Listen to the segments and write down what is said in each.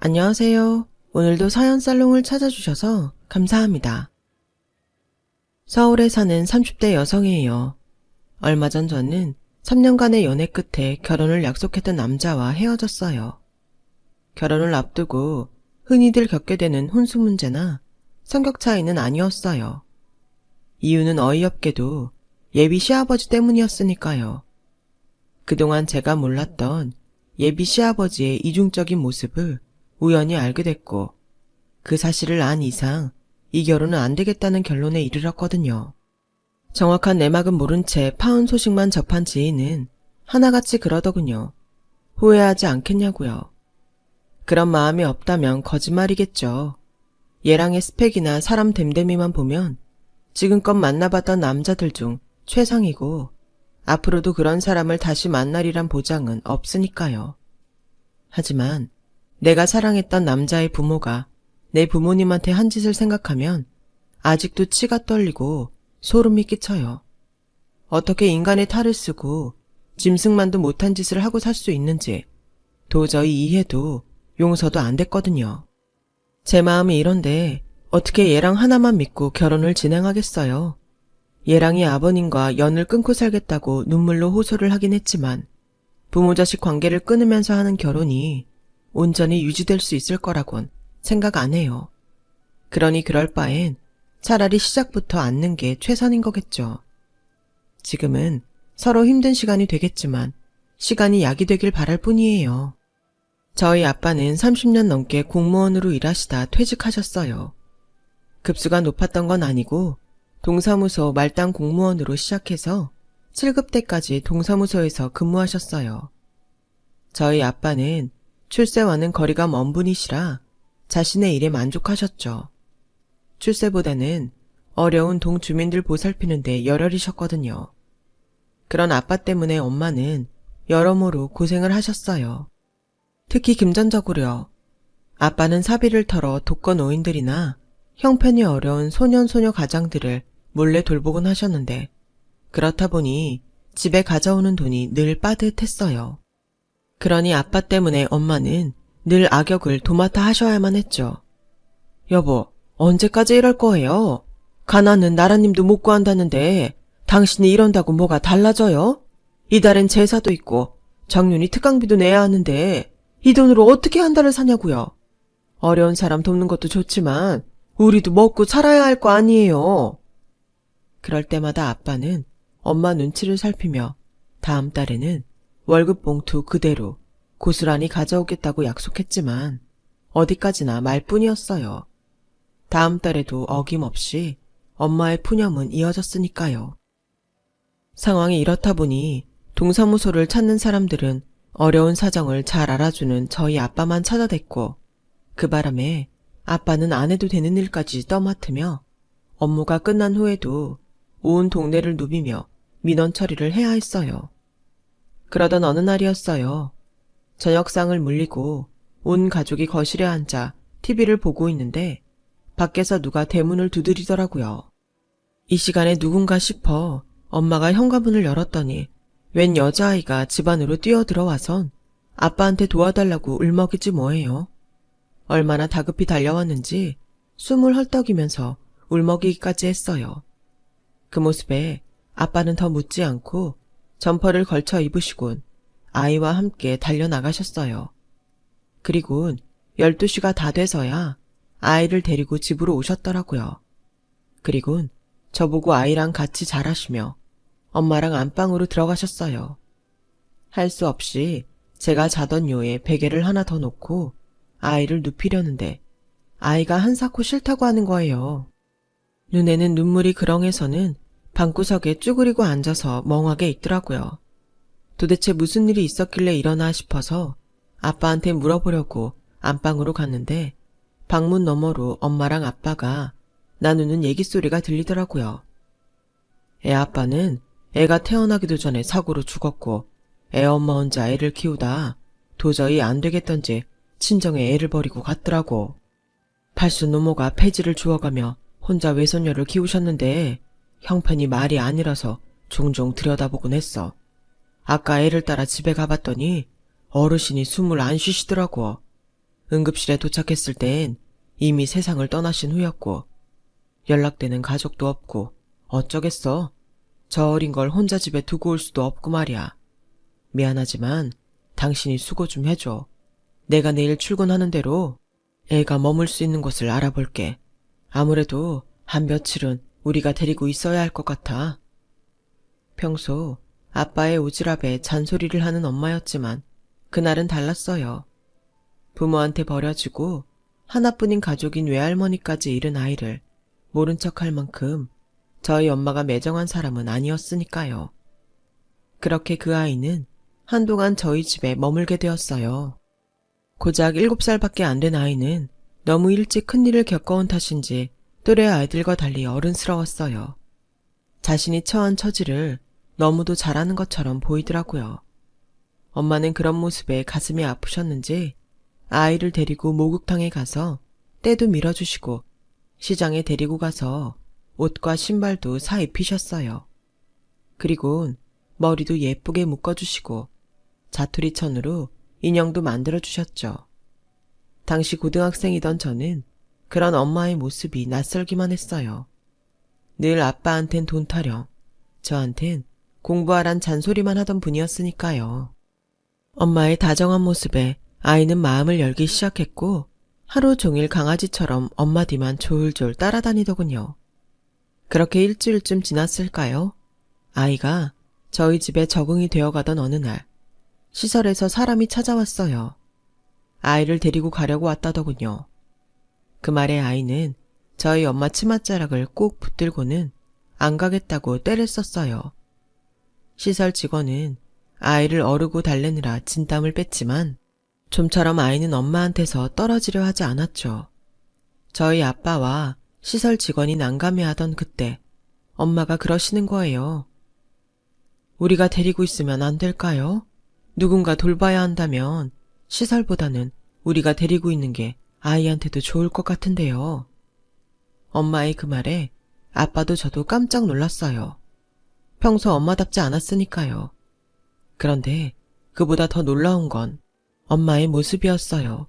안녕하세요. 오늘도 사연 살롱을 찾아주셔서 감사합니다. 서울에 사는 30대 여성이에요. 얼마 전 저는 3년간의 연애 끝에 결혼을 약속했던 남자와 헤어졌어요. 결혼을 앞두고 흔히들 겪게 되는 혼수 문제나 성격 차이는 아니었어요. 이유는 어이없게도 예비 시아버지 때문이었으니까요. 그동안 제가 몰랐던 예비 시아버지의 이중적인 모습을 우연히 알게 됐고, 그 사실을 안 이상 이 결혼은 안 되겠다는 결론에 이르렀거든요. 정확한 내막은 모른 채 파혼 소식만 접한 지인은 하나같이 그러더군요. 후회하지 않겠냐고요. 그런 마음이 없다면 거짓말이겠죠. 얘랑의 스펙이나 사람 됨됨이만 보면 지금껏 만나봤던 남자들 중 최상이고 앞으로도 그런 사람을 다시 만나리란 보장은 없으니까요. 하지만 내가 사랑했던 남자의 부모가 내 부모님한테 한 짓을 생각하면 아직도 치가 떨리고 소름이 끼쳐요. 어떻게 인간의 탈을 쓰고 짐승만도 못한 짓을 하고 살 수 있는지 도저히 이해도 용서도 안 됐거든요. 제 마음이 이런데 어떻게 얘랑 하나만 믿고 결혼을 진행하겠어요. 얘랑이 아버님과 연을 끊고 살겠다고 눈물로 호소를 하긴 했지만 부모 자식 관계를 끊으면서 하는 결혼이 온전히 유지될 수 있을 거라곤 생각 안 해요. 그러니 그럴 바엔 차라리 시작부터 않는 게 최선인 거겠죠. 지금은 서로 힘든 시간이 되겠지만 시간이 약이 되길 바랄 뿐이에요. 저희 아빠는 30년 넘게 공무원으로 일하시다 퇴직하셨어요. 급수가 높았던 건 아니고 동사무소 말단 공무원으로 시작해서 7급 때까지 동사무소에서 근무하셨어요. 저희 아빠는 출세와는 거리가 먼 분이시라 자신의 일에 만족하셨죠. 출세보다는 어려운 동주민들 보살피는 데 열혈이셨거든요. 그런 아빠 때문에 엄마는 여러모로 고생을 하셨어요. 특히 금전적으로요. 아빠는 사비를 털어 독거노인들이나 형편이 어려운 소년소녀 가장들을 몰래 돌보곤 하셨는데 그렇다 보니 집에 가져오는 돈이 늘 빠듯했어요. 그러니 아빠 때문에 엄마는 늘 악역을 도맡아 하셔야만 했죠. 여보, 언제까지 이럴 거예요? 가난은 나라님도 못 구한다는데 당신이 이런다고 뭐가 달라져요? 이달엔 제사도 있고 정윤이 특강비도 내야 하는데 이 돈으로 어떻게 한 달을 사냐고요. 어려운 사람 돕는 것도 좋지만 우리도 먹고 살아야 할 거 아니에요. 그럴 때마다 아빠는 엄마 눈치를 살피며 다음 달에는 월급 봉투 그대로 고스란히 가져오겠다고 약속했지만 어디까지나 말뿐이었어요. 다음 달에도 어김없이 엄마의 푸념은 이어졌으니까요. 상황이 이렇다 보니 동사무소를 찾는 사람들은 어려운 사정을 잘 알아주는 저희 아빠만 찾아댔고 그 바람에 아빠는 안 해도 되는 일까지 떠맡으며 업무가 끝난 후에도 온 동네를 누비며 민원 처리를 해야 했어요. 그러던 어느 날이었어요. 저녁상을 물리고 온 가족이 거실에 앉아 TV를 보고 있는데 밖에서 누가 대문을 두드리더라고요. 이 시간에 누군가 싶어 엄마가 현관문을 열었더니 웬 여자아이가 집 안으로 뛰어들어와선 아빠한테 도와달라고 울먹이지 뭐예요. 얼마나 다급히 달려왔는지 숨을 헐떡이면서 울먹이기까지 했어요. 그 모습에 아빠는 더 묻지 않고 점퍼를 걸쳐 입으시곤 아이와 함께 달려나가셨어요. 그리곤 12시가 다 돼서야 아이를 데리고 집으로 오셨더라고요. 그리곤 저보고 아이랑 같이 자라시며 엄마랑 안방으로 들어가셨어요. 할 수 없이 제가 자던 요에 베개를 하나 더 놓고 아이를 눕히려는데 아이가 한사코 싫다고 하는 거예요. 눈에는 눈물이 그렁해서는 방구석에 쭈그리고 앉아서 멍하게 있더라고요. 도대체 무슨 일이 있었길래 이러나 싶어서 아빠한테 물어보려고 안방으로 갔는데 방문 너머로 엄마랑 아빠가 나누는 얘기 소리가 들리더라고요. 애 아빠는 애가 태어나기도 전에 사고로 죽었고 애 엄마 혼자 애를 키우다 도저히 안 되겠던지 친정에 애를 버리고 갔더라고. 팔순 노모가 폐지를 주워가며 혼자 외손녀를 키우셨는데 형편이 말이 아니라서 종종 들여다보곤 했어. 아까 애를 따라 집에 가봤더니 어르신이 숨을 안 쉬시더라고. 응급실에 도착했을 땐 이미 세상을 떠나신 후였고 연락되는 가족도 없고 어쩌겠어. 저 어린 걸 혼자 집에 두고 올 수도 없고 말이야. 미안하지만 당신이 수고 좀 해줘. 내가 내일 출근하는 대로 애가 머물 수 있는 곳을 알아볼게. 아무래도 한 며칠은 우리가 데리고 있어야 할 것 같아. 평소 아빠의 오지랖에 잔소리를 하는 엄마였지만 그날은 달랐어요. 부모한테 버려지고 하나뿐인 가족인 외할머니까지 잃은 아이를 모른 척할 만큼 저희 엄마가 매정한 사람은 아니었으니까요. 그렇게 그 아이는 한동안 저희 집에 머물게 되었어요. 고작 7살밖에 안 된 아이는 너무 일찍 큰일을 겪어온 탓인지 또래 아이들과 달리 어른스러웠어요. 자신이 처한 처지를 너무도 잘하는 것처럼 보이더라고요. 엄마는 그런 모습에 가슴이 아프셨는지 아이를 데리고 목욕탕에 가서 때도 밀어주시고 시장에 데리고 가서 옷과 신발도 사 입히셨어요. 그리곤 머리도 예쁘게 묶어주시고 자투리천으로 인형도 만들어주셨죠. 당시 고등학생이던 저는 그런 엄마의 모습이 낯설기만 했어요. 늘 아빠한텐 돈 타령, 저한텐 공부하란 잔소리만 하던 분이었으니까요. 엄마의 다정한 모습에 아이는 마음을 열기 시작했고 하루 종일 강아지처럼 엄마 뒤만 졸졸 따라다니더군요. 그렇게 일주일쯤 지났을까요? 아이가 저희 집에 적응이 되어가던 어느 날 시설에서 사람이 찾아왔어요. 아이를 데리고 가려고 왔다더군요. 그 말에 아이는 저희 엄마 치맛자락을 꼭 붙들고는 안 가겠다고 떼를 썼어요. 시설 직원은 아이를 어르고 달래느라 진땀을 뺐지만 좀처럼 아이는 엄마한테서 떨어지려 하지 않았죠. 저희 아빠와 시설 직원이 난감해하던 그때 엄마가 그러시는 거예요. 우리가 데리고 있으면 안 될까요? 누군가 돌봐야 한다면 시설보다는 우리가 데리고 있는 게 아이한테도 좋을 것 같은데요. 엄마의 그 말에 아빠도 저도 깜짝 놀랐어요. 평소 엄마답지 않았으니까요. 그런데 그보다 더 놀라운 건 엄마의 모습이었어요.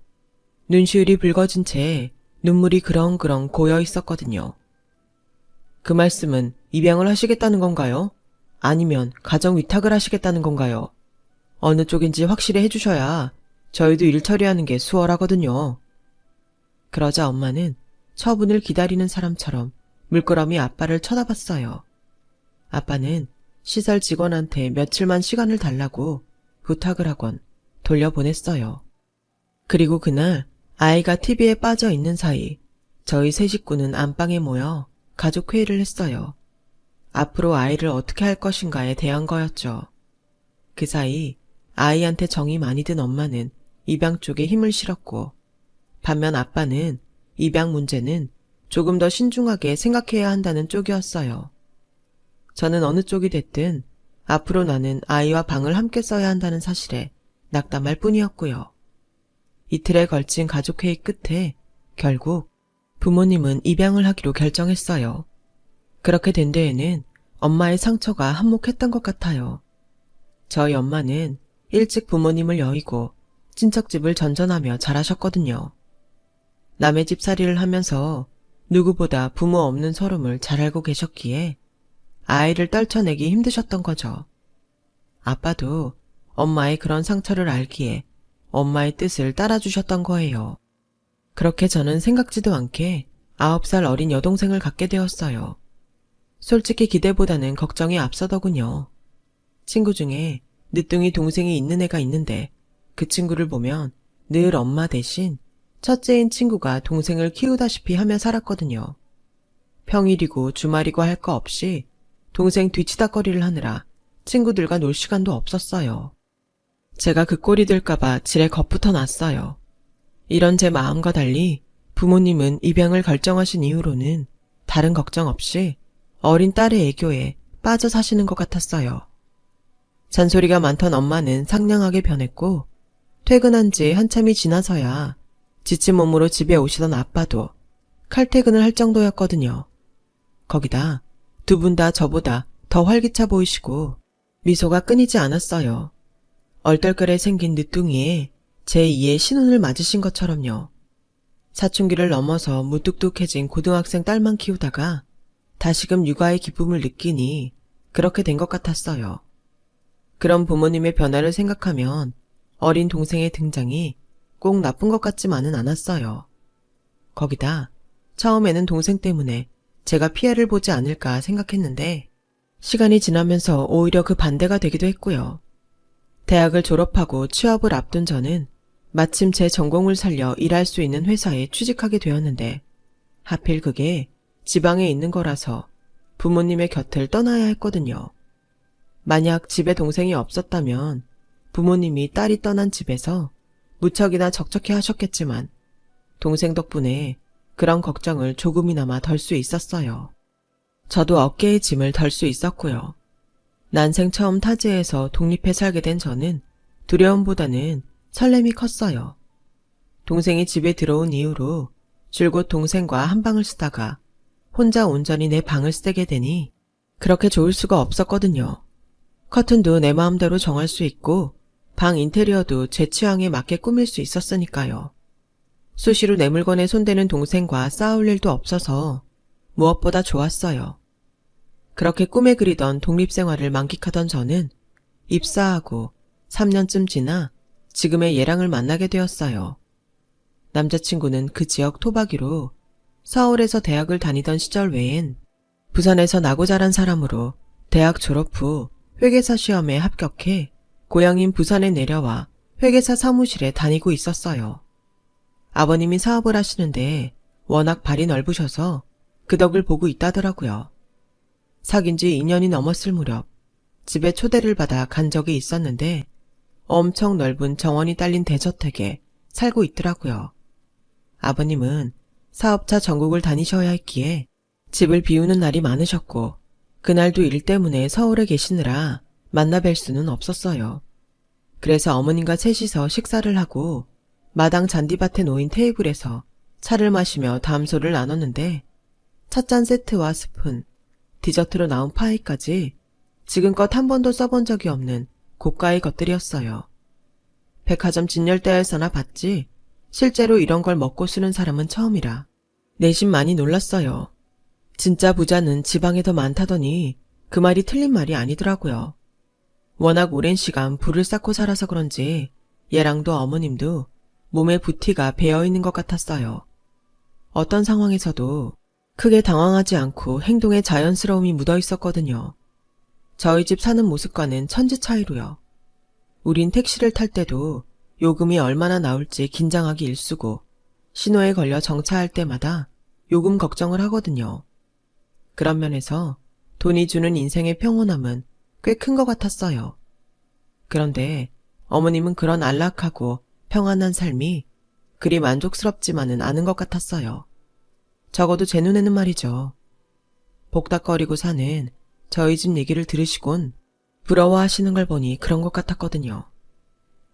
눈시울이 붉어진 채 눈물이 그렁그렁 고여 있었거든요. 그 말씀은 입양을 하시겠다는 건가요? 아니면 가정 위탁을 하시겠다는 건가요? 어느 쪽인지 확실히 해주셔야 저희도 일 처리하는 게 수월하거든요. 그러자 엄마는 처분을 기다리는 사람처럼 물끄러미 아빠를 쳐다봤어요. 아빠는 시설 직원한테 며칠만 시간을 달라고 부탁을 하곤 돌려보냈어요. 그리고 그날 아이가 TV에 빠져 있는 사이 저희 세 식구는 안방에 모여 가족회의를 했어요. 앞으로 아이를 어떻게 할 것인가에 대한 거였죠. 그 사이 아이한테 정이 많이 든 엄마는 입양 쪽에 힘을 실었고 반면 아빠는 입양 문제는 조금 더 신중하게 생각해야 한다는 쪽이었어요. 저는 어느 쪽이 됐든 앞으로 나는 아이와 방을 함께 써야 한다는 사실에 낙담할 뿐이었고요. 이틀에 걸친 가족회의 끝에 결국 부모님은 입양을 하기로 결정했어요. 그렇게 된 데에는 엄마의 상처가 한몫했던 것 같아요. 저희 엄마는 일찍 부모님을 여의고 친척집을 전전하며 자라셨거든요. 남의 집살이를 하면서 누구보다 부모 없는 서름을 잘 알고 계셨기에 아이를 떨쳐내기 힘드셨던 거죠. 아빠도 엄마의 그런 상처를 알기에 엄마의 뜻을 따라주셨던 거예요. 그렇게 저는 생각지도 않게 9살 어린 여동생을 갖게 되었어요. 솔직히 기대보다는 걱정이 앞서더군요. 친구 중에 늦둥이 동생이 있는 애가 있는데 그 친구를 보면 늘 엄마 대신 첫째인 친구가 동생을 키우다시피 하며 살았거든요. 평일이고 주말이고 할 거 없이 동생 뒤치다꺼리를 하느라 친구들과 놀 시간도 없었어요. 제가 그 꼴이 될까봐 지레 겁부터 났어요. 이런 제 마음과 달리 부모님은 입양을 결정하신 이후로는 다른 걱정 없이 어린 딸의 애교에 빠져 사시는 것 같았어요. 잔소리가 많던 엄마는 상냥하게 변했고 퇴근한 지 한참이 지나서야 지친 몸으로 집에 오시던 아빠도 칼퇴근을 할 정도였거든요. 거기다 두 분 다 저보다 더 활기차 보이시고 미소가 끊이지 않았어요. 얼떨결에 생긴 늦둥이에 제2의 신혼을 맞으신 것처럼요. 사춘기를 넘어서 무뚝뚝해진 고등학생 딸만 키우다가 다시금 육아의 기쁨을 느끼니 그렇게 된 것 같았어요. 그런 부모님의 변화를 생각하면 어린 동생의 등장이 꼭 나쁜 것 같지만은 않았어요. 거기다 처음에는 동생 때문에 제가 피해를 보지 않을까 생각했는데 시간이 지나면서 오히려 그 반대가 되기도 했고요. 대학을 졸업하고 취업을 앞둔 저는 마침 제 전공을 살려 일할 수 있는 회사에 취직하게 되었는데 하필 그게 지방에 있는 거라서 부모님의 곁을 떠나야 했거든요. 만약 집에 동생이 없었다면 부모님이 딸이 떠난 집에서 무척이나 적적해 하셨겠지만 동생 덕분에 그런 걱정을 조금이나마 덜 수 있었어요. 저도 어깨의 짐을 덜 수 있었고요. 난생 처음 타지에서 독립해 살게 된 저는 두려움보다는 설렘이 컸어요. 동생이 집에 들어온 이후로 줄곧 동생과 한 방을 쓰다가 혼자 온전히 내 방을 쓰게 되니 그렇게 좋을 수가 없었거든요. 커튼도 내 마음대로 정할 수 있고 방 인테리어도 제 취향에 맞게 꾸밀 수 있었으니까요. 수시로 내 물건에 손대는 동생과 싸울 일도 없어서 무엇보다 좋았어요. 그렇게 꿈에 그리던 독립생활을 만끽하던 저는 입사하고 3년쯤 지나 지금의 얘랑을 만나게 되었어요. 남자친구는 그 지역 토박이로 서울에서 대학을 다니던 시절 외엔 부산에서 나고 자란 사람으로 대학 졸업 후 회계사 시험에 합격해 고향인 부산에 내려와 회계사 사무실에 다니고 있었어요. 아버님이 사업을 하시는데 워낙 발이 넓으셔서 그 덕을 보고 있다더라고요. 사귄 지 2년이 넘었을 무렵 집에 초대를 받아 간 적이 있었는데 엄청 넓은 정원이 딸린 대저택에 살고 있더라고요. 아버님은 사업차 전국을 다니셔야 했기에 집을 비우는 날이 많으셨고 그날도 일 때문에 서울에 계시느라 만나 뵐 수는 없었어요. 그래서 어머님과 셋이서 식사를 하고 마당 잔디밭에 놓인 테이블에서 차를 마시며 담소를 나눴는데 찻잔 세트와 스푼, 디저트로 나온 파이까지 지금껏 한 번도 써본 적이 없는 고가의 것들이었어요. 백화점 진열대에서나 봤지 실제로 이런 걸 먹고 쓰는 사람은 처음이라 내심 많이 놀랐어요. 진짜 부자는 지방에 더 많다더니 그 말이 틀린 말이 아니더라고요. 워낙 오랜 시간 불을 쌓고 살아서 그런지 얘랑도 어머님도 몸에 부티가 배어있는 것 같았어요. 어떤 상황에서도 크게 당황하지 않고 행동에 자연스러움이 묻어있었거든요. 저희 집 사는 모습과는 천지 차이로요. 우린 택시를 탈 때도 요금이 얼마나 나올지 긴장하기 일쑤고 신호에 걸려 정차할 때마다 요금 걱정을 하거든요. 그런 면에서 돈이 주는 인생의 평온함은 꽤 큰 것 같았어요. 그런데 어머님은 그런 안락하고 평안한 삶이 그리 만족스럽지만은 않은 것 같았어요. 적어도 제 눈에는 말이죠. 복닥거리고 사는 저희 집 얘기를 들으시곤 부러워하시는 걸 보니 그런 것 같았거든요.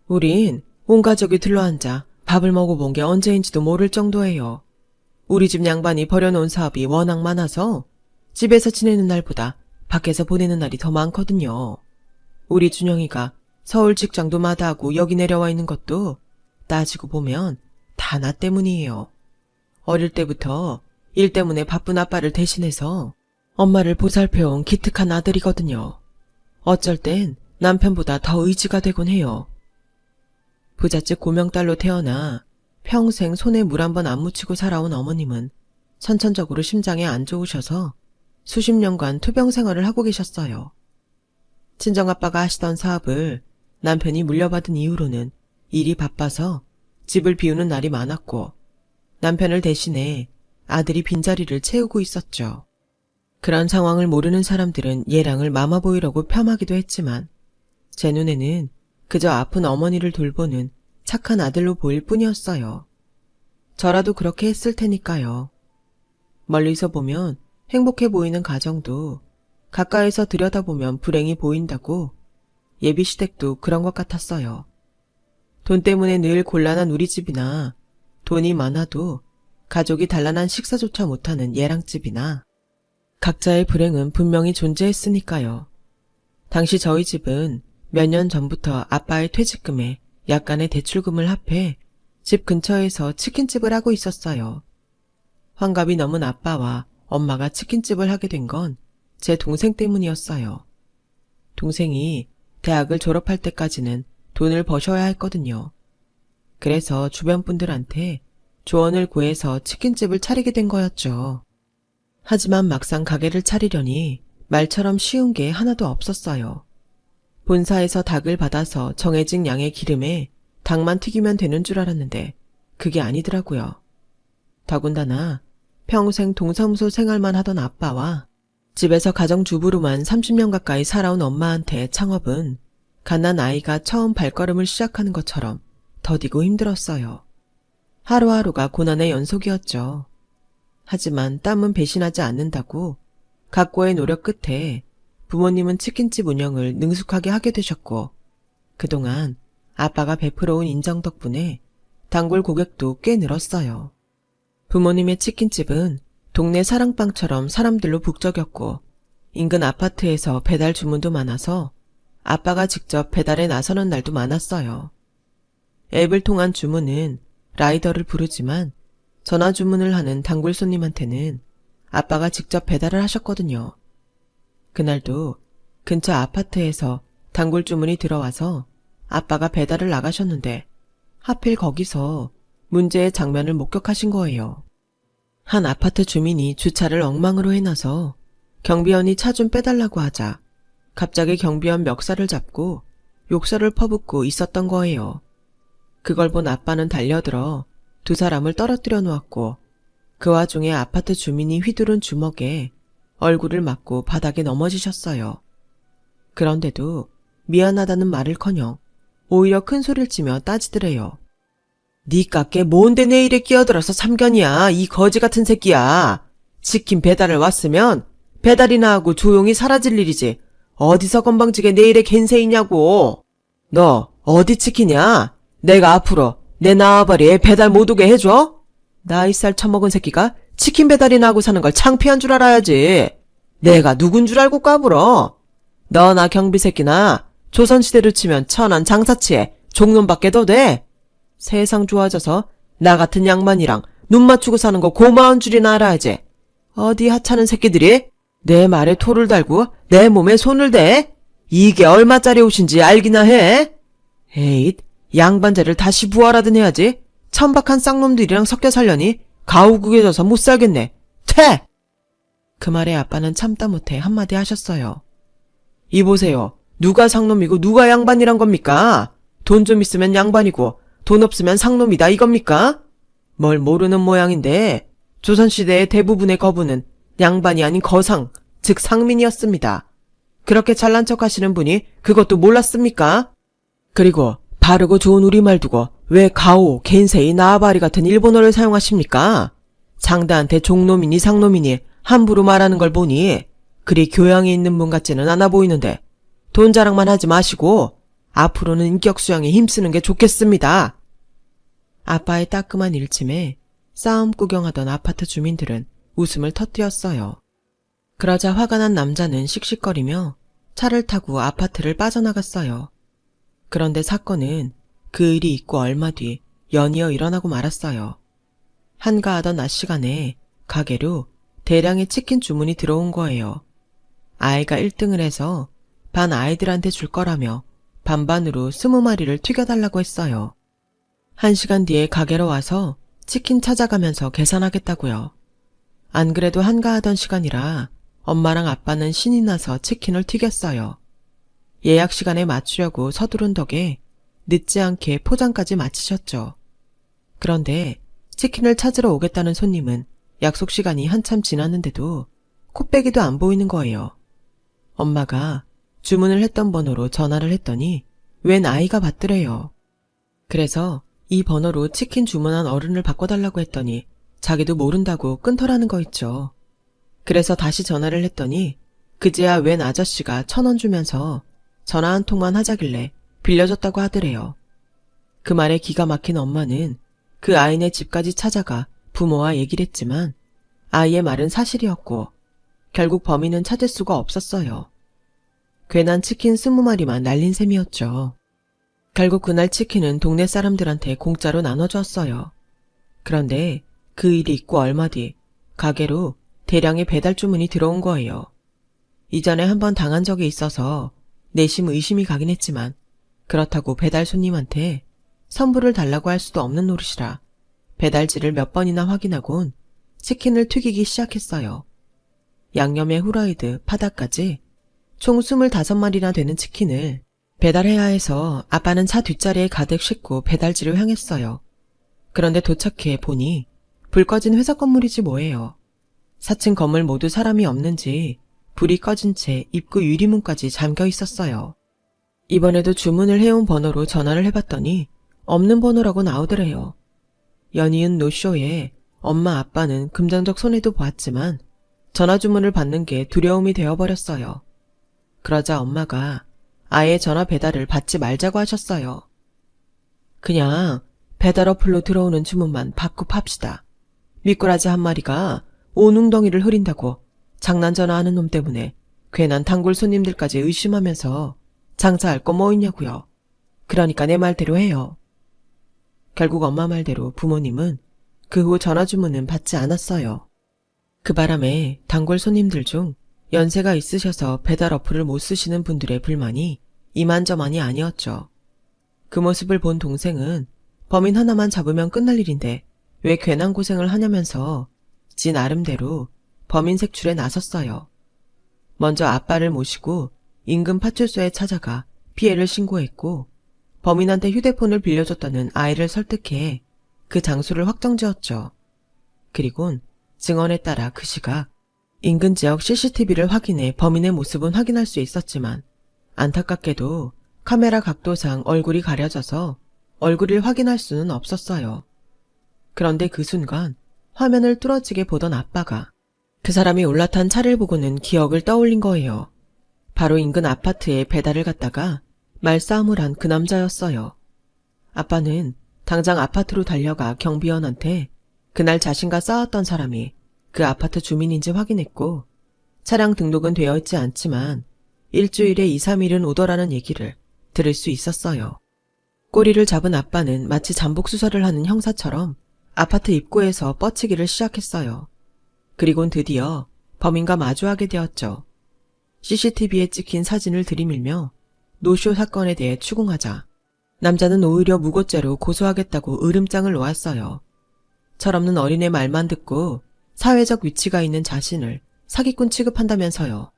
우린 온 가족이 들러앉아 밥을 먹어본 게 언제인지도 모를 정도예요. 우리 집 양반이 버려놓은 사업이 워낙 많아서 집에서 지내는 날보다 밖에서 보내는 날이 더 많거든요. 우리 준영이가 서울 직장도 마다하고 여기 내려와 있는 것도 따지고 보면 다 나 때문이에요. 어릴 때부터 일 때문에 바쁜 아빠를 대신해서 엄마를 보살펴온 기특한 아들이거든요. 어쩔 땐 남편보다 더 의지가 되곤 해요. 부잣집 고명딸로 태어나 평생 손에 물 한 번 안 묻히고 살아온 어머님은 선천적으로 심장에 안 좋으셔서 수십 년간 투병 생활을 하고 계셨어요. 친정아빠가 하시던 사업을 남편이 물려받은 이후로는 일이 바빠서 집을 비우는 날이 많았고 남편을 대신해 아들이 빈자리를 채우고 있었죠. 그런 상황을 모르는 사람들은 얘랑을 마마 보이려고 폄하기도 했지만 제 눈에는 그저 아픈 어머니를 돌보는 착한 아들로 보일 뿐이었어요. 저라도 그렇게 했을 테니까요. 멀리서 보면 행복해 보이는 가정도 가까이서 들여다보면 불행이 보인다고 예비시댁도 그런 것 같았어요. 돈 때문에 늘 곤란한 우리 집이나 돈이 많아도 가족이 단란한 식사조차 못하는 얘랑집이나 각자의 불행은 분명히 존재했으니까요. 당시 저희 집은 몇 년 전부터 아빠의 퇴직금에 약간의 대출금을 합해 집 근처에서 치킨집을 하고 있었어요. 환갑이 넘은 아빠와 엄마가 치킨집을 하게 된 건 제 동생 때문이었어요. 동생이 대학을 졸업할 때까지는 돈을 버셔야 했거든요. 그래서 주변 분들한테 조언을 구해서 치킨집을 차리게 된 거였죠. 하지만 막상 가게를 차리려니 말처럼 쉬운 게 하나도 없었어요. 본사에서 닭을 받아서 정해진 양의 기름에 닭만 튀기면 되는 줄 알았는데 그게 아니더라고요. 더군다나 평생 동사무소 생활만 하던 아빠와 집에서 가정주부로만 30년 가까이 살아온 엄마한테 창업은 갓난 아이가 처음 발걸음을 시작하는 것처럼 더디고 힘들었어요. 하루하루가 고난의 연속이었죠. 하지만 땀은 배신하지 않는다고 각고의 노력 끝에 부모님은 치킨집 운영을 능숙하게 하게 되셨고 그동안 아빠가 베풀어온 인정 덕분에 단골 고객도 꽤 늘었어요. 부모님의 치킨집은 동네 사랑방처럼 사람들로 북적였고 인근 아파트에서 배달 주문도 많아서 아빠가 직접 배달에 나서는 날도 많았어요. 앱을 통한 주문은 라이더를 부르지만 전화 주문을 하는 단골 손님한테는 아빠가 직접 배달을 하셨거든요. 그날도 근처 아파트에서 단골 주문이 들어와서 아빠가 배달을 나가셨는데 하필 거기서 문제의 장면을 목격하신 거예요. 한 아파트 주민이 주차를 엉망으로 해놔서 경비원이 차 좀 빼달라고 하자 갑자기 경비원 멱살을 잡고 욕설을 퍼붓고 있었던 거예요. 그걸 본 아빠는 달려들어 두 사람을 떨어뜨려 놓았고 그 와중에 아파트 주민이 휘두른 주먹에 얼굴을 맞고 바닥에 넘어지셨어요. 그런데도 미안하다는 말을커녕 오히려 큰 소리를 치며 따지더래요. 니 깎게 뭔데 내 일에 끼어들어서 참견이야, 이 거지 같은 새끼야. 치킨 배달을 왔으면 배달이나 하고 조용히 사라질 일이지. 어디서 건방지게 내 일에 갠세이냐고. 너 어디 치킨이야? 내가 앞으로 내 나와버리에 배달 못 오게 해줘? 나이살 처먹은 새끼가 치킨 배달이나 하고 사는 걸 창피한 줄 알아야지. 내가 누군 줄 알고 까불어. 너나 경비 새끼나 조선시대로 치면 천한 장사치에 종놈밖에 더 돼. 세상 좋아져서 나 같은 양반이랑 눈 맞추고 사는 거 고마운 줄이나 알아야지. 어디 하찮은 새끼들이 내 말에 토를 달고 내 몸에 손을 대? 이게 얼마짜리 옷인지 알기나 해? 에잇, 양반자를 다시 부활하든 해야지. 천박한 쌍놈들이랑 섞여 살려니 가오구겨져서 못 살겠네. 퇴! 그 말에 아빠는 참다 못해 한마디 하셨어요. 이보세요. 누가 상놈이고 누가 양반이란 겁니까? 돈 좀 있으면 양반이고 돈 없으면 상놈이다 이겁니까? 뭘 모르는 모양인데 조선시대의 대부분의 거부는 양반이 아닌 거상, 즉 상민이었습니다. 그렇게 잘난 척 하시는 분이 그것도 몰랐습니까? 그리고 바르고 좋은 우리말 두고 왜 가오, 겐세이, 나아바리 같은 일본어를 사용하십니까? 상대한테 종놈이니 상놈이니 함부로 말하는 걸 보니 그리 교양이 있는 분 같지는 않아 보이는데 돈 자랑만 하지 마시고 앞으로는 인격 수양에 힘쓰는 게 좋겠습니다. 아빠의 따끔한 일침에 싸움 구경하던 아파트 주민들은 웃음을 터뜨렸어요. 그러자 화가 난 남자는 씩씩거리며 차를 타고 아파트를 빠져나갔어요. 그런데 사건은 그 일이 있고 얼마 뒤 연이어 일어나고 말았어요. 한가하던 낮 시간에 가게로 대량의 치킨 주문이 들어온 거예요. 아이가 1등을 해서 반 아이들한테 줄 거라며 반반으로 20마리를 튀겨달라고 했어요. 1시간 뒤에 가게로 와서 치킨 찾아가면서 계산하겠다고요. 안 그래도 한가하던 시간이라 엄마랑 아빠는 신이 나서 치킨을 튀겼어요. 예약 시간에 맞추려고 서두른 덕에 늦지 않게 포장까지 마치셨죠. 그런데 치킨을 찾으러 오겠다는 손님은 약속 시간이 한참 지났는데도 코빼기도 안 보이는 거예요. 엄마가 주문을 했던 번호로 전화를 했더니 웬 아이가 받더래요. 그래서 이 번호로 치킨 주문한 어른을 바꿔달라고 했더니 자기도 모른다고 끊더라는 거 있죠. 그래서 다시 전화를 했더니 그제야 웬 아저씨가 1,000원 주면서 전화 한 통만 하자길래 빌려줬다고 하더래요. 그 말에 기가 막힌 엄마는 그 아이네 집까지 찾아가 부모와 얘기를 했지만 아이의 말은 사실이었고 결국 범인은 찾을 수가 없었어요. 괜한 치킨 20마리만 날린 셈이었죠. 결국 그날 치킨은 동네 사람들한테 공짜로 나눠주었어요. 그런데 그 일이 있고 얼마 뒤 가게로 대량의 배달 주문이 들어온 거예요. 이전에 한번 당한 적이 있어서 내심 의심이 가긴 했지만 그렇다고 배달 손님한테 선불을 달라고 할 수도 없는 노릇이라 배달지를 몇 번이나 확인하곤 치킨을 튀기기 시작했어요. 양념에 후라이드, 파다까지 총 25마리나 되는 치킨을 배달해야 해서 아빠는 차 뒷자리에 가득 싣고 배달지로 향했어요. 그런데 도착해 보니 불 꺼진 회사 건물이지 뭐예요. 4층 건물 모두 사람이 없는지 불이 꺼진 채 입구 유리문까지 잠겨 있었어요. 이번에도 주문을 해온 번호로 전화를 해봤더니 없는 번호라고 나오더래요. 연이은 노쇼에 엄마 아빠는 금전적 손해도 보았지만 전화 주문을 받는 게 두려움이 되어버렸어요. 그러자 엄마가 아예 전화 배달을 받지 말자고 하셨어요. 그냥 배달 어플로 들어오는 주문만 받고 팝시다. 미꾸라지 한 마리가 온웅덩이를 흐린다고 장난 전화하는 놈 때문에 괜한 단골 손님들까지 의심하면서 장사할 거 뭐 있냐고요. 그러니까 내 말대로 해요. 결국 엄마 말대로 부모님은 그 후 전화 주문은 받지 않았어요. 그 바람에 단골 손님들 중 연세가 있으셔서 배달 어플을 못 쓰시는 분들의 불만이 이만저만이 아니었죠. 그 모습을 본 동생은 범인 하나만 잡으면 끝날 일인데 왜 괜한 고생을 하냐면서 지 나름대로 범인 색출에 나섰어요. 먼저 아빠를 모시고 인근 파출소에 찾아가 피해를 신고했고 범인한테 휴대폰을 빌려줬다는 아이를 설득해 그 장소를 확정지었죠. 그리곤 증언에 따라 그 시각 인근 지역 CCTV를 확인해 범인의 모습은 확인할 수 있었지만 안타깝게도 카메라 각도상 얼굴이 가려져서 얼굴을 확인할 수는 없었어요. 그런데 그 순간 화면을 뚫어지게 보던 아빠가 그 사람이 올라탄 차를 보고는 기억을 떠올린 거예요. 바로 인근 아파트에 배달을 갔다가 말싸움을 한 그 남자였어요. 아빠는 당장 아파트로 달려가 경비원한테 그날 자신과 싸웠던 사람이 그 아파트 주민인지 확인했고 차량 등록은 되어 있지 않지만 일주일에 2, 3일은 오더라는 얘기를 들을 수 있었어요. 꼬리를 잡은 아빠는 마치 잠복 수사를 하는 형사처럼 아파트 입구에서 뻗치기를 시작했어요. 그리곤 드디어 범인과 마주하게 되었죠. CCTV에 찍힌 사진을 들이밀며 노쇼 사건에 대해 추궁하자 남자는 오히려 무고죄로 고소하겠다고 으름장을 놓았어요. 철없는 어린애 말만 듣고 사회적 위치가 있는 자신을 사기꾼 취급한다면서요.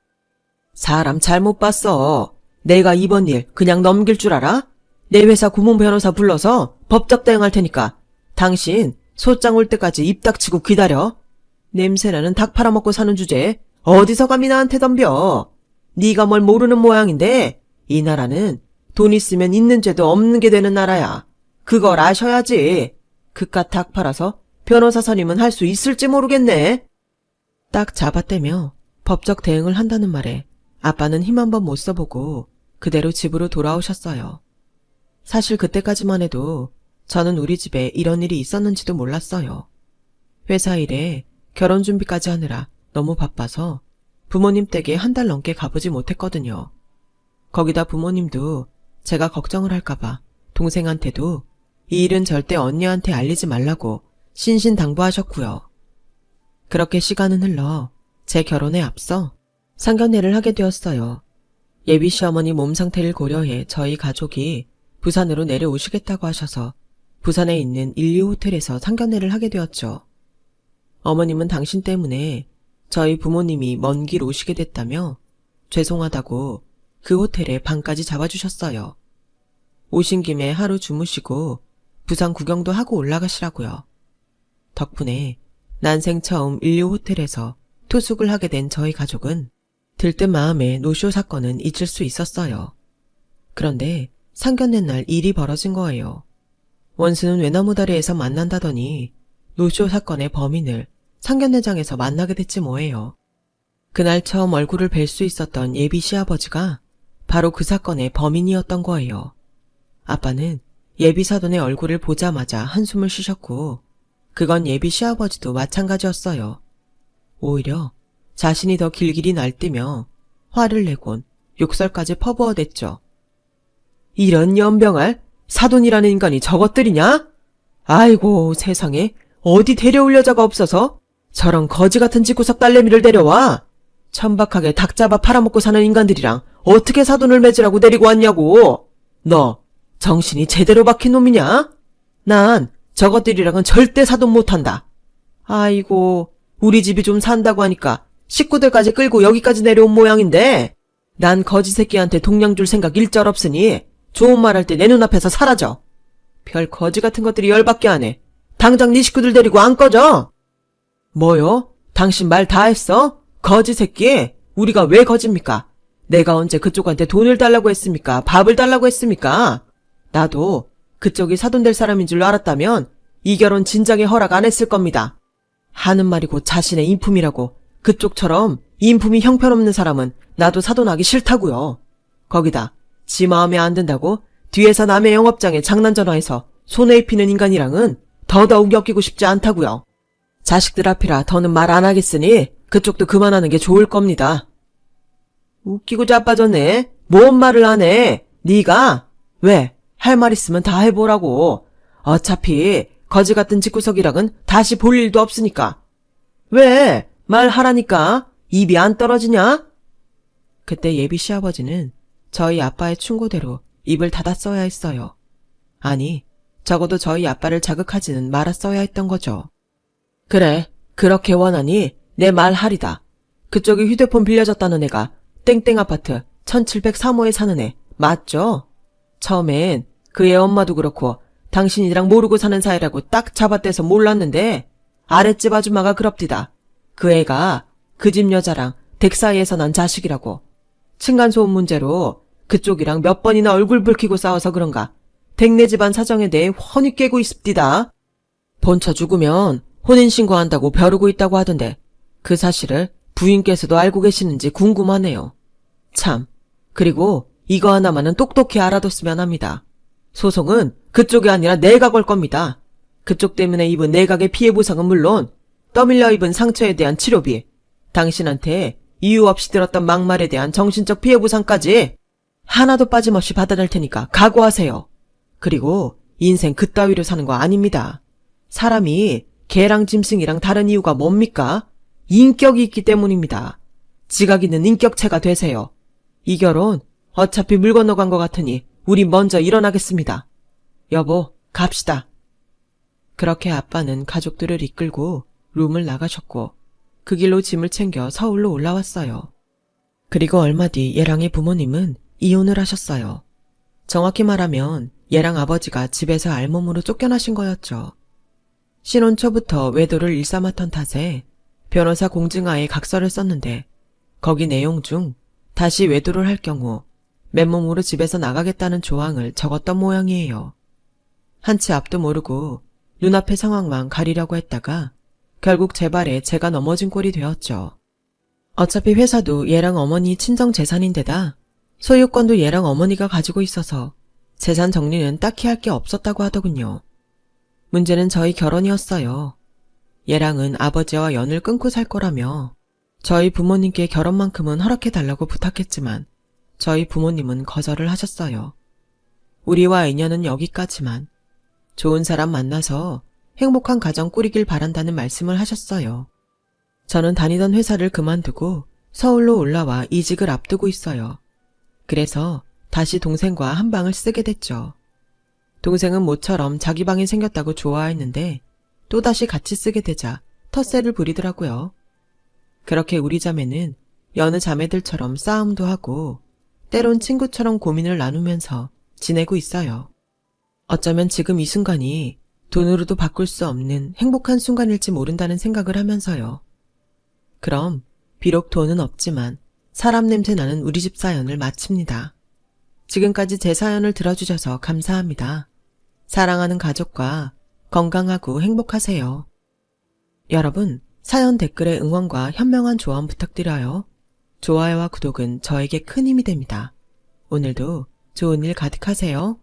사람 잘못 봤어. 내가 이번 일 그냥 넘길 줄 알아? 내 회사 고문 변호사 불러서 법적 대응할 테니까 당신 소장 올 때까지 입 닥치고 기다려. 냄새나는 닭 팔아먹고 사는 주제에 어디서 감히 나한테 덤벼. 네가 뭘 모르는 모양인데 이 나라는 돈 있으면 있는 죄도 없는 게 되는 나라야. 그걸 아셔야지. 그깟 닭 팔아서 변호사 선임은 할 수 있을지 모르겠네. 딱 잡아떼며 법적 대응을 한다는 말에 아빠는 힘 한 번 못 써보고 그대로 집으로 돌아오셨어요. 사실 그때까지만 해도 저는 우리 집에 이런 일이 있었는지도 몰랐어요. 회사 일에 결혼 준비까지 하느라 너무 바빠서 부모님 댁에 한 달 넘게 가보지 못했거든요. 거기다 부모님도 제가 걱정을 할까봐 동생한테도 이 일은 절대 언니한테 알리지 말라고 신신당부하셨고요. 그렇게 시간은 흘러 제 결혼에 앞서 상견례를 하게 되었어요. 예비 시어머니 몸 상태를 고려해 저희 가족이 부산으로 내려오시겠다고 하셔서 부산에 있는 인류 호텔에서 상견례를 하게 되었죠. 어머님은 당신 때문에 저희 부모님이 먼 길 오시게 됐다며 죄송하다고 그 호텔에 방까지 잡아주셨어요. 오신 김에 하루 주무시고 부산 구경도 하고 올라가시라고요. 덕분에 난생 처음 인류 호텔에서 투숙을 하게 된 저희 가족은 들뜬 마음에 노쇼 사건은 잊을 수 있었어요. 그런데 상견례 날 일이 벌어진 거예요. 원수는 외나무 다리에서 만난다더니 노쇼 사건의 범인을 상견례장에서 만나게 됐지 뭐예요. 그날 처음 얼굴을 뵐 수 있었던 예비 시아버지가 바로 그 사건의 범인이었던 거예요. 아빠는 예비 사돈의 얼굴을 보자마자 한숨을 쉬셨고 그건 예비 시아버지도 마찬가지였어요. 오히려 자신이 더 길길이 날뛰며 화를 내곤 욕설까지 퍼부어댔죠. 이런 연병알, 사돈이라는 인간이 저것들이냐? 아이고 세상에, 어디 데려올 여자가 없어서 저런 거지 같은 집구석 딸내미를 데려와. 천박하게 닭 잡아 팔아먹고 사는 인간들이랑 어떻게 사돈을 맺으라고 데리고 왔냐고. 너 정신이 제대로 박힌 놈이냐? 난 저것들이랑은 절대 사돈 못한다. 아이고, 우리 집이 좀 산다고 하니까 식구들까지 끌고 여기까지 내려온 모양인데, 난 거지 새끼한테 동냥 줄 생각 일절 없으니 좋은 말 할 때 내 눈앞에서 사라져. 별 거지 같은 것들이 열받게 하네. 당장 네 식구들 데리고 안 꺼져. 뭐요? 당신 말 다 했어? 거지 새끼? 우리가 왜 거짓입니까? 내가 언제 그쪽한테 돈을 달라고 했습니까? 밥을 달라고 했습니까? 나도 그쪽이 사돈 될 사람인 줄 알았다면 이 결혼 진작에 허락 안 했을 겁니다. 하는 말이 곧 자신의 인품이라고. 그쪽처럼 인품이 형편없는 사람은 나도 사돈하기 싫다고요. 거기다 지 마음에 안 든다고 뒤에서 남의 영업장에 장난 전화해서 손에 입히는 인간이랑은 더더욱 엮이고 싶지 않다고요. 자식들 앞이라 더는 말 안 하겠으니 그쪽도 그만하는 게 좋을 겁니다. 웃기고 자빠졌네. 뭔 말을 안 해? 네가? 왜? 할 말 있으면 다 해보라고. 어차피 거지 같은 집구석이랑은 다시 볼 일도 없으니까. 왜? 말하라니까. 입이 안 떨어지냐? 그때 예비 시아버지는 저희 아빠의 충고대로 입을 닫았어야 했어요. 아니, 적어도 저희 아빠를 자극하지는 말았어야 했던 거죠. 그래, 그렇게 원하니 내 말 하리다. 그쪽이 휴대폰 빌려줬다는 애가 땡땡 아파트 1703호에 사는 애 맞죠? 처음엔 그 애 엄마도 그렇고 당신이랑 모르고 사는 사이라고 딱 잡아떼서 몰랐는데 아랫집 아줌마가 그럽디다. 그 애가 그 집 여자랑 댁 사이에서 난 자식이라고. 층간소음 문제로 그쪽이랑 몇 번이나 얼굴 붉히고 싸워서 그런가 댁내 집안 사정에 대해 훤히 꿰고 있습디다. 본처 죽으면 혼인신고한다고 벼르고 있다고 하던데 그 사실을 부인께서도 알고 계시는지 궁금하네요. 참, 그리고 이거 하나만은 똑똑히 알아뒀으면 합니다. 소송은 그쪽이 아니라 내가 걸 겁니다. 그쪽 때문에 입은 내각의 피해 보상은 물론 떠밀려 입은 상처에 대한 치료비, 당신한테 이유 없이 들었던 막말에 대한 정신적 피해 보상까지 하나도 빠짐없이 받아낼 테니까 각오하세요. 그리고 인생 그따위로 사는 거 아닙니다. 사람이 개랑 짐승이랑 다른 이유가 뭡니까? 인격이 있기 때문입니다. 지각 있는 인격체가 되세요. 이 결혼 어차피 물 건너간 것 같으니 우리 먼저 일어나겠습니다. 여보, 갑시다. 그렇게 아빠는 가족들을 이끌고 룸을 나가셨고 그 길로 짐을 챙겨 서울로 올라왔어요. 그리고 얼마 뒤 얘랑의 부모님은 이혼을 하셨어요. 정확히 말하면 얘랑 아버지가 집에서 알몸으로 쫓겨나신 거였죠. 신혼 초부터 외도를 일삼았던 탓에 변호사 공증하에 각서를 썼는데 거기 내용 중 다시 외도를 할 경우 맨몸으로 집에서 나가겠다는 조항을 적었던 모양이에요. 한치 앞도 모르고 눈앞의 상황만 가리려고 했다가 결국 제 발에 제가 넘어진 꼴이 되었죠. 어차피 회사도 얘랑 어머니 친정 재산인데다 소유권도 얘랑 어머니가 가지고 있어서 재산 정리는 딱히 할 게 없었다고 하더군요. 문제는 저희 결혼이었어요. 얘랑은 아버지와 연을 끊고 살 거라며 저희 부모님께 결혼만큼은 허락해달라고 부탁했지만 저희 부모님은 거절을 하셨어요. 우리와 인연은 여기까지만. 좋은 사람 만나서 행복한 가정 꾸리길 바란다는 말씀을 하셨어요. 저는 다니던 회사를 그만두고 서울로 올라와 이직을 앞두고 있어요. 그래서 다시 동생과 한 방을 쓰게 됐죠. 동생은 모처럼 자기 방이 생겼다고 좋아했는데 또다시 같이 쓰게 되자 텃세를 부리더라고요. 그렇게 우리 자매는 여느 자매들처럼 싸움도 하고 때론 친구처럼 고민을 나누면서 지내고 있어요. 어쩌면 지금 이 순간이 돈으로도 바꿀 수 없는 행복한 순간일지 모른다는 생각을 하면서요. 그럼 비록 돈은 없지만 사람 냄새 나는 우리 집 사연을 마칩니다. 지금까지 제 사연을 들어주셔서 감사합니다. 사랑하는 가족과 건강하고 행복하세요. 여러분, 사연 댓글에 응원과 현명한 조언 부탁드려요. 좋아요와 구독은 저에게 큰 힘이 됩니다. 오늘도 좋은 일 가득하세요.